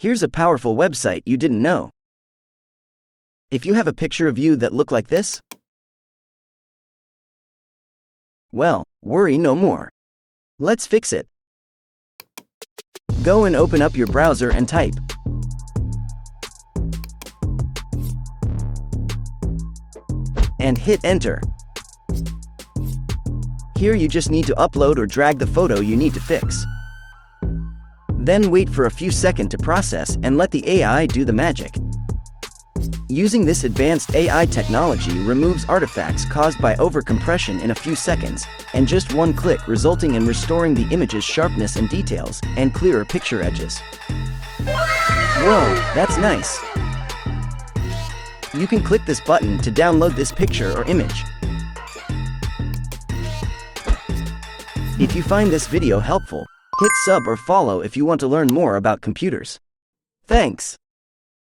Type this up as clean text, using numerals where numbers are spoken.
Here's a powerful website you didn't know. If you have a picture of you that look like this, well, worry no more. Let's fix it. Go and open up your browser and type and hit enter. Here you just need to upload or drag the photo you need to fix. Then wait for a few seconds to process and let the AI do the magic. Using this advanced AI technology removes artifacts caused by overcompression in a few seconds, and just one click, resulting in restoring the image's sharpness and details, and clearer picture edges. Whoa, that's nice! You can click this button to download this picture or image. If you find this video helpful, hit sub or follow if you want to learn more about computers. Thanks!